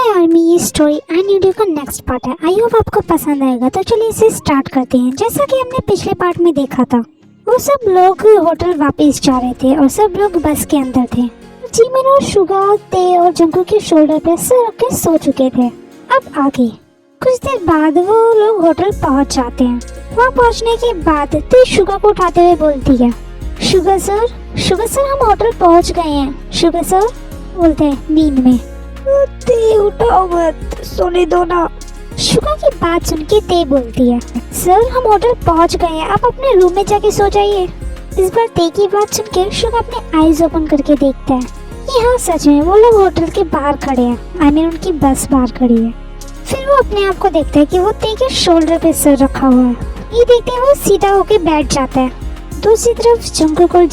हाय army, ये story and video का next part है। आई होप आपको पसंद आएगा। तो चलिए इसे स्टार्ट करते हैं। जैसा कि हमने पिछले पार्ट में देखा था, वो सब लोग होटल वापस जा रहे थे और सब लोग बस के अंदर थे। जिमिन और शुगा ते और जंगू के शोल्डर पे सर रख के सो चुके थे। अब आगे कुछ देर बाद वो लोग होटल पहुंच जाते हैं। वहाँ पहुंचने के बाद ते शुगा को उठाते हुए बोलती है, शुगा सर हम होटल पहुंच गए हैं। शुगा सर बोलते हैं नींद में, ते उठाओ मत, सोने दो ना। शुगा की बात सुन के ते बोलती है, सर हम होटल पहुंच गए हैं, आप अपने रूम में जाके सो जाइए। इस बार ते की बात सुन के शुगा अपने आईज ओपन करके देखता है कि हाँ सच में वो लोग होटल के बाहर खड़े हैं। आई मीन उनकी बस बाहर खड़ी है। फिर वो अपने आप को देखता है कि वो ते के शोल्डर पे सर रखा हुआ है। ये देखते ही वो सीधा होके बैठ जाता है। दूसरी तरफ जंगकुक और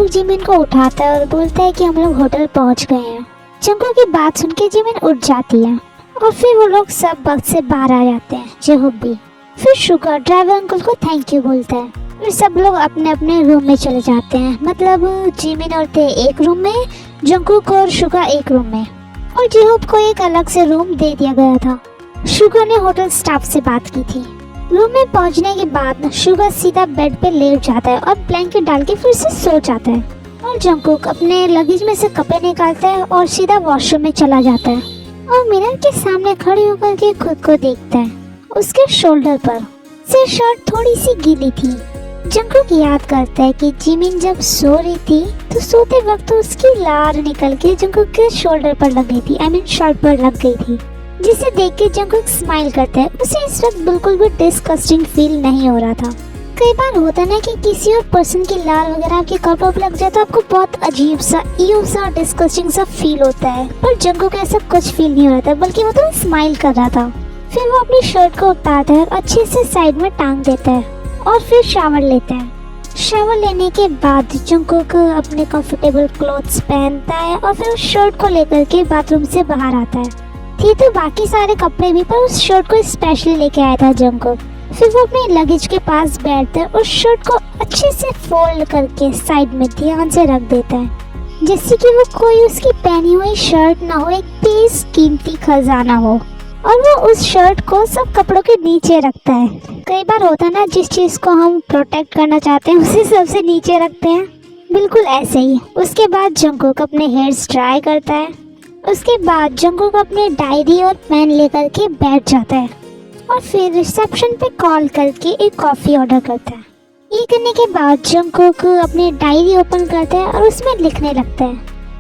जिमिन को उठाता है और बोलता है कि हम लोग होटल पहुंच गए हैं। जंगकुक की बात सुन के जिमिन उठ जाती है और फिर वो लोग सब बस से बाहर आ जाते हैं। जेहोबी फिर शुगा ड्राइवर अंकल को थैंक यू बोलता है। फिर सब लोग अपने अपने रूम में चले जाते हैं। मतलब जिमिन और ते एक रूम में, जंगकुक और शुगा एक रूम में, और जेहोब को एक अलग से रूम दे दिया गया था। शुगा ने होटल स्टाफ से बात की थी। रूम में पहुंचने के बाद शुगा सीधा बेड पे लेट जाता है और ब्लैंकेट डाल के फिर से सो जाता है। और जंगकुक अपने लगेज में से कपड़े निकालता है और सीधा वॉशरूम में चला जाता है और मिरर के सामने खड़े होकर के खुद को देखता है। उसके शोल्डर पर से शर्ट थोड़ी सी गीली थी। जंगकुक याद करता है कि जिमिन जब सो रही थी तो सोते वक्त उसकी लार निकल के जंगकुक के शोल्डर पर लग गई थी, आई मीन शर्ट पर लग गई थी, जिसे देख के जंगकुक स्माइल करता है। उसे इस वक्त बिल्कुल भी डिस्गस्टिंग फील नहीं हो रहा था। कई बार होता ना कि किसी और पर्सन की लार वगैरह आपके कपड़ों पर लग जाए तो आपको बहुत अजीब सा, ईव सा, डिस्गस्टिंग सा फील होता है, पर जंगकुक ऐसा कुछ फील नहीं हो रहा था, बल्कि वो तो स्माइल कर रहा था। फिर वो अपनी शर्ट को उतारता है और अच्छे से साइड में टांग देता है और फिर शावर लेता है। शावर लेने के बाद जंगकुक अपने कंफर्टेबल क्लोथ्स पहनता है और फिर उस शर्ट को लेकर के बाथरूम से बाहर आता है। थी तो बाकी सारे कपड़े भी, पर उस शर्ट को स्पेशली लेके आया था जंगकुक। फिर वो अपने लगेज के पास बैठता है और शर्ट को अच्छे से फोल्ड करके साइड में ध्यान से रख देता है, जैसे कि वो कोई उसकी पहनी हुई शर्ट ना हो, एक बेशकीमती खजाना हो, और वो उस शर्ट को सब कपड़ों के नीचे रखता है। कई बार होता है ना, जिस चीज को हम प्रोटेक्ट करना चाहते हैं उसे सबसे नीचे रखते हैं, बिल्कुल ऐसे ही। उसके बाद जंगकुक अपने हेयर्स ड्राई करता है। उसके बाद जंगकुक अपनी डायरी और पेन लेकर के बैठ जाता है और फिर रिसेप्शन पे कॉल करके एक कॉफी ऑर्डर करता है। ये करने के बाद जंगकुक अपनी डायरी ओपन करता है और उसमें लिखने लगता है।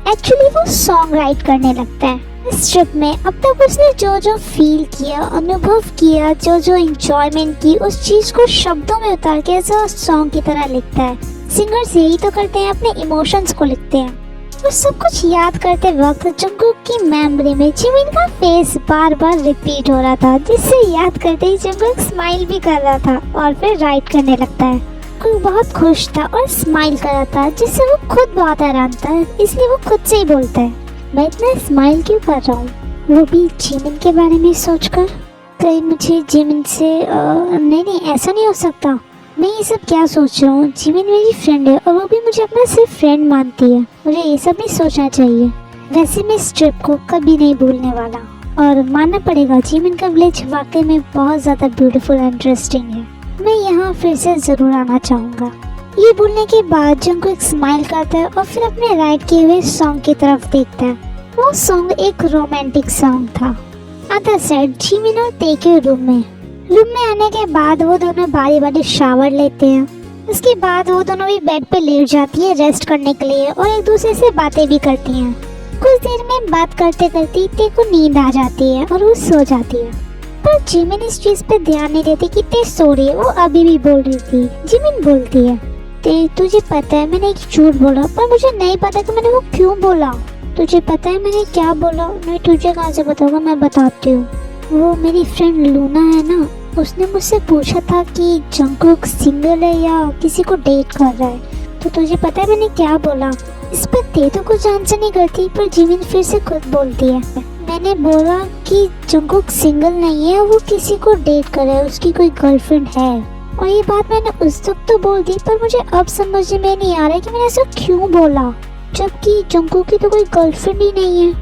एक्चुअली वो सॉन्ग राइट करने लगता है। इस ट्रिप में अब तक उसने जो जो फील किया, अनुभव किया, जो जो एंजॉयमेंट की, उस चीज को शब्दों में उतार के ऐसा सॉन्ग की तरह लिखता है। सिंगर्स यही तो करते हैं, अपने इमोशंस को लिखते हैं। और सब कुछ याद करते वक्त जंगकुक की मेमोरी में जिमिन का फेस बार बार रिपीट हो रहा था, जिससे याद करते ही जंगकुक स्माइल भी कर रहा था और फिर राइट करने लगता है। कोई बहुत खुश था और स्माइल कर रहा था, जिससे वो खुद बहुत हैरान था, इसलिए वो खुद से ही बोलता है, मैं इतना स्माइल क्यों कर रहा हूँ, वो भी जिमिन के बारे में सोचकर। कहीं मुझे जिमिन से नहीं ऐसा नहीं हो सकता, मैं ये सब क्या सोच रहा हूँ, जिमिन मेरी फ्रेंड है और वो भी मुझे अपना सिर्फ फ्रेंड मानती है, मुझे ये सब नहीं सोचना चाहिए। वैसे मैं इस ट्रिप को कभी नहीं भूलने वाला, और मानना पड़ेगा जिमिन का विलेज वाकई में बहुत ज़्यादा ब्यूटीफुल एंड इंटरेस्टिंग है, मैं यहाँ फिर से ज़रूर आना चाहूँगा। ये बोलने के बाद जंगकुक एक स्माइल करता है और फिर अपने राइट किए हुए सॉन्ग की तरफ देखता है। वो सॉन्ग एक रोमांटिक सॉन्ग था। अदर साइड जिमिन और ते के रूम में आने के बाद वो दोनों बारी बारी शावर लेते हैं। उसके बाद वो दोनों भी बेड पे लेट जाती है रेस्ट करने के लिए और एक दूसरे से बातें भी करती हैं। कुछ देर में बात करते करते ते को नींद आ जाती है और वो सो जाती है, पर जिमिन इस चीज पे ध्यान नहीं देती कि ते सो रही है। वो अभी भी बोल रही थी। जिमिन बोलती है, ते तुझे पता है मैंने एक झूठ बोला, पर मुझे नहीं पता कि मैंने वो क्यों बोला। तुझे पता है मैंने क्या बोला? नहीं, तुझे कहाँ से पता होगा, मैं बताती हूँ। वो मेरी फ्रेंड लूना है ना, उसने मुझसे पूछा था कि जंगकुक सिंगल है या किसी को डेट कर रहा है, तो तुझे पता है मैंने क्या बोला? इस पर ते तो कुछ आंसर नहीं करती, पर जिमिन फिर से खुद बोलती है, मैंने बोला कि जंगकुक सिंगल नहीं है, वो किसी को डेट कर रहा है, उसकी कोई गर्लफ्रेंड है। और ये बात मैंने उस वक्त तो बोल दी, पर मुझे अब समझ में नहीं आ रहा है कि मैंने ऐसा क्यों बोला, जबकि जंगकुक की तो कोई गर्लफ्रेंड ही नहीं है।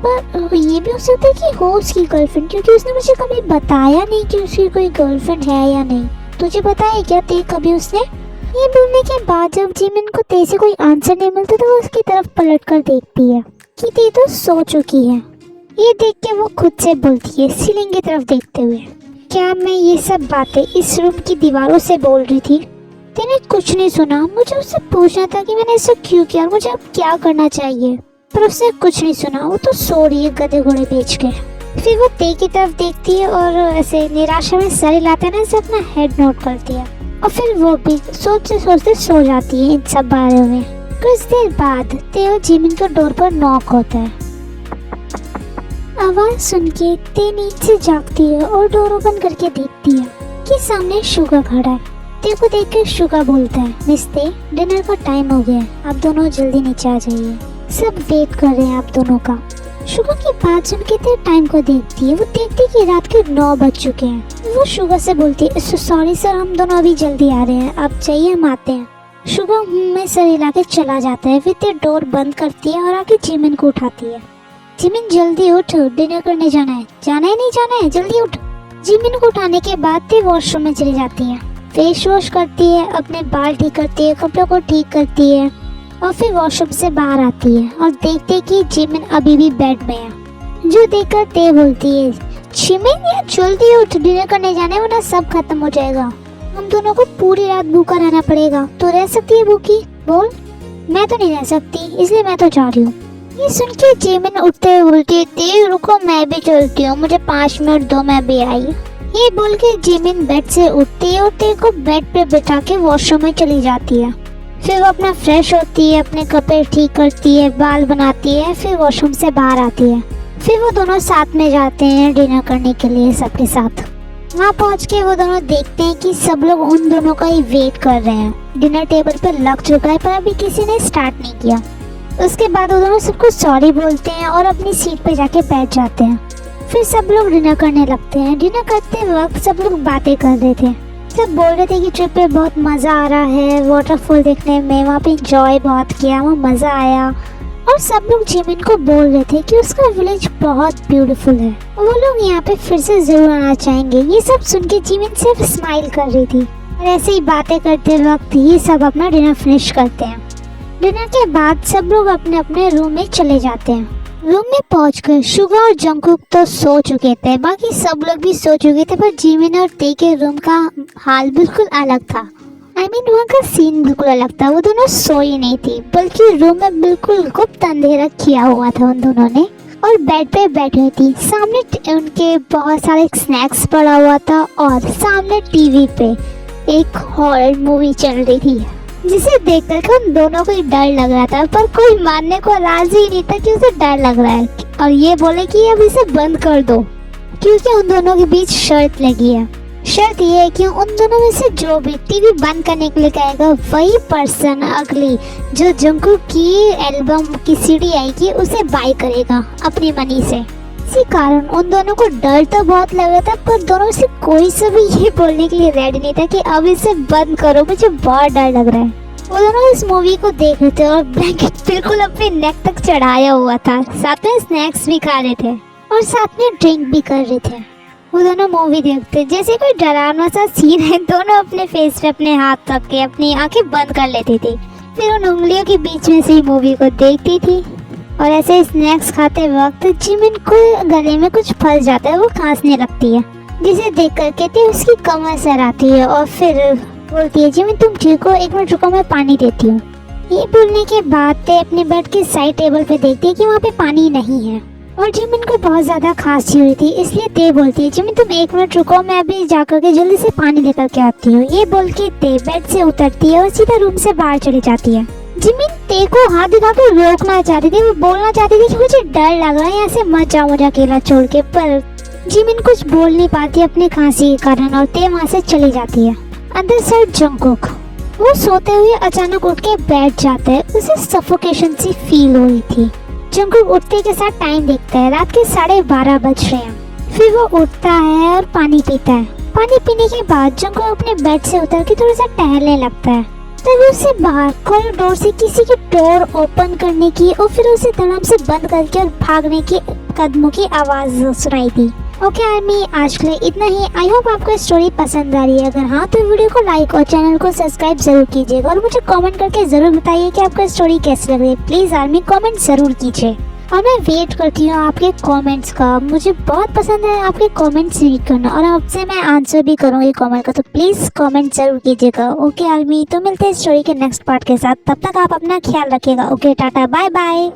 पर ये भी हो सकता है कि हो उसकी गर्लफ्रेंड, क्योंकि उसने मुझे कभी बताया नहीं कि उसकी कोई गर्लफ्रेंड है या नहीं। तुझे पता है क्या ते कभी उसने? ये बोलने के बाद जब जिमिन को ते से कोई आंसर नहीं मिलता तो वो उसकी तरफ पलट कर देखती है कि ते तो सो चुकी है। ये देख के वो खुद से बोलती है सीलिंग की तरफ देखते हुए, क्या मैं ये सब बातें इस रूम की दीवारों से बोल रही थी? तेने कुछ नहीं सुना? मुझे उससे पूछना था कि मैंने ऐसा क्यों किया और मुझे अब क्या करना चाहिए, पर उसने कुछ नहीं सुना। वो तो सो रही है गधे घोड़े बेच के। फिर वो ते की तरफ देखती है और ऐसे निराशा में सर हिलाते ना से अपना हेड नोट करती है और फिर वो भी सोचते सोचते सो जाती है इन सब बारे में। कुछ देर बाद ते और जिमिन के डोर पर नॉक होता है। आवाज सुन के ते नींद से जागती है और डोर ओपन करके देखती है कि सामने शुगा खड़ा है। ते को देख कर शुगा बोलता है, मिस ते, डिनर का टाइम हो गया है, आप दोनों जल्दी नीचे आ जाइए, सब वेट कर रहे हैं आप दोनों का। शुगा की बात सुन के ते टाइम को देखती है। वो देखती है कि रात के 9 बज चुके हैं। वो शुगा से बोलती है, सॉरी सर, हम दोनों अभी जल्दी आ रहे हैं, आप चाहिए हम आते हैं। शुगा में सर हिला के चला जाता है। फिर ते डोर बंद करती है और आके जिमिन को उठाती है। जिमिन जल्दी उठ, डिनर करने जाना है। जाना है नहीं जाना है, जल्दी उठ। जिमिन को उठाने के बाद ते वॉशरूम में चली जाती है, फेस वॉश करती है, अपने बाल ठीक करती है, कपड़ों को ठीक करती है और फिर वॉशरूम से बाहर आती है और देखते है कि जिमिन अभी भी बेड में है। जो देखकर ते बोलती है, जिमिन यार जल्दी उठ, डिनर करने जाना है वरना सब खत्म हो जाएगा, हम दोनों को पूरी रात भूखा रहना पड़ेगा। तो रह सकती है भूखी? बोल। मैं तो नहीं रह सकती, इसलिए मैं तो जा रही हूँ। ये सुन के जिमिन उठते हुए बोलती है, ते रुको, मैं भी चलती हूँ, मुझे 5 मिनट दो, मैं भी आई। ये बोल के जिमिन बेड से उठती है और ते को बेड पे बिठा के वॉशरूम में चली जाती है। फिर वो अपना फ्रेश होती है, अपने कपड़े ठीक करती है, बाल बनाती है, फिर वॉशरूम से बाहर आती है। फिर वो दोनों साथ में जाते हैं डिनर करने के लिए सबके साथ। वहाँ पहुँच के वो दोनों देखते हैं कि सब लोग उन दोनों का ही वेट कर रहे हैं। डिनर टेबल पर लग चुका है पर अभी किसी ने स्टार्ट नहीं किया। उसके बाद वो दोनों सबको सॉरी बोलते हैं और अपनी सीट पे जाके बैठ जाते हैं। फिर सब लोग डिनर करने लगते हैं। डिनर करते वक्त सब लोग बातें कर रहे थे, सब बोल रहे थे कि ट्रिप पे बहुत मज़ा आ रहा है, वाटरफॉल देखने में, वहाँ पे इंजॉय बहुत किया, वहाँ मज़ा आया। और सब लोग जिमिन को बोल रहे थे कि उसका विलेज बहुत ब्यूटीफुल है, वो लोग यहाँ पे फिर से ज़रूर आना चाहेंगे। ये सब सुन के जिमिन सिर्फ स्माइल कर रही थी। और ऐसे ही बातें करते वक्त ये सब अपना डिनर फिनिश करते हैं। डिनर के बाद सब लोग अपने अपने रूम में चले जाते हैं। रूम में पहुंचकर शुगा और जंगकुक तो सो चुके थे, बाकी सब लोग भी सो चुके थे, पर जिमिन और ते के रूम का हाल बिल्कुल अलग था। वहाँ का सीन बिल्कुल अलग था। वो दोनों सोई नहीं थी, बल्कि रूम में बिल्कुल गुप्त अंधेरा किया हुआ था उन दोनों ने, और बेड पे बैठी हुई थी। सामने उनके बहुत सारे स्नैक्स पड़ा हुआ था और सामने टीवी पे एक हॉरर मूवी चल रही थी, जिसे देखकर उन दोनों को डर लग रहा था, पर कोई मानने को राजी ही नहीं था कि उसे डर लग रहा है और ये बोले कि अब इसे बंद कर दो, क्योंकि उन दोनों के बीच शर्त लगी है। शर्त ये है कि उन दोनों में से जो भी टीवी बंद करने के लिए कहेगा वही पर्सन अगली जो जंगकुक की एल्बम की सीडी आएगी उसे बाय करेगा अपनी मनी से। इसी कारण उन दोनों को डर तो बहुत लग रहा था, पर दोनों से कोई से भी ये बोलने के लिए रेडी नहीं था कि अब इसे बंद करो, मुझे बहुत डर लग रहा है। वो दोनों इस मूवी को देख रहे थे और ब्लैंकेट बिल्कुल अपने नेक तक चढ़ाया हुआ था, साथ में स्नैक्स भी खा रहे थे और साथ में ड्रिंक भी कर रहे थे। वो दोनों मूवी देखते जैसे कोई डरावना सा सीन है, दोनों अपने फेस पे अपने हाथ रख के अपनी आंखें बंद कर लेती थी, फिर उन उंगलियों के बीच में से ही मूवी को देखती थी। और ऐसे स्नैक्स खाते वक्त जिमिन को गले में कुछ फंस जाता है, वो खांसने लगती है, जिसे देख कर कहती है उसकी कमर सर आती है और फिर बोलती है, जिमिन तुम ठीक हो, 1 मिनट रुको, मैं पानी देती हूँ। ये बोलने के बाद ते अपने बेड के साइड टेबल पे देखती है कि वहाँ पे पानी नहीं है और जिमिन को बहुत ज्यादा खांसी हुई थी, इसलिए ते बोलती है, जिमिन तुम 1 मिनट रुको, मैं अभी जाकर के जल्दी से पानी लेकर के आती हूँ। ये बोल के ते बेड से उतरती है और सीधा रूम से बाहर चली जाती है। जिमिन ते को हाथ दिखा कर रोकना चाहती थी, वो बोलना चाहती थी कि मुझे डर लग रहा है, यहाँ से मत जाओ मुझे अकेला छोड़ के, पर जिमिन कुछ बोल नहीं पाती अपने खांसी के कारण और ते वहाँ से चली जाती है। अंदर साइड जंगकुक वो सोते हुए अचानक उठ के बैठ जाता है, उसे सफोकेशन सी फील हो रही थी। जंगकुक उठते के साथ टाइम देखता है, रात के 12:30 बज रहे हैं। फिर वो उठता है और पानी पीता है। पानी पीने के बाद जंगकुक अपने बेड से उतर के थोड़ा सा टहलने लगता है। तभी उसे बाहर कॉरिडोर से किसी की डोर ओपन करने की और फिर उसे धड़ाम से बंद करके और भागने की कदमों की आवाज सुनाई दी। ओके आर्मी, आज के लिए इतना ही। आई होप आपको स्टोरी पसंद आ रही है। अगर हाँ तो वीडियो को लाइक और चैनल को सब्सक्राइब जरूर कीजिएगा और मुझे कमेंट करके जरूर बताइए कि आपको स्टोरी कैसी लग रही है। प्लीज आर्मी कमेंट जरूर कीजिए और मैं वेट करती हूँ आपके कमेंट्स का। मुझे बहुत पसंद है आपके कमेंट्स रीड करना और आपसे मैं आंसर भी करूँगी कमेंट का, तो प्लीज़ कमेंट जरूर कीजिएगा। ओके आर्मी, तो मिलते हैं स्टोरी के नेक्स्ट पार्ट के साथ। तब तक आप अपना ख्याल रखिएगा। Okay, tata, bye bye.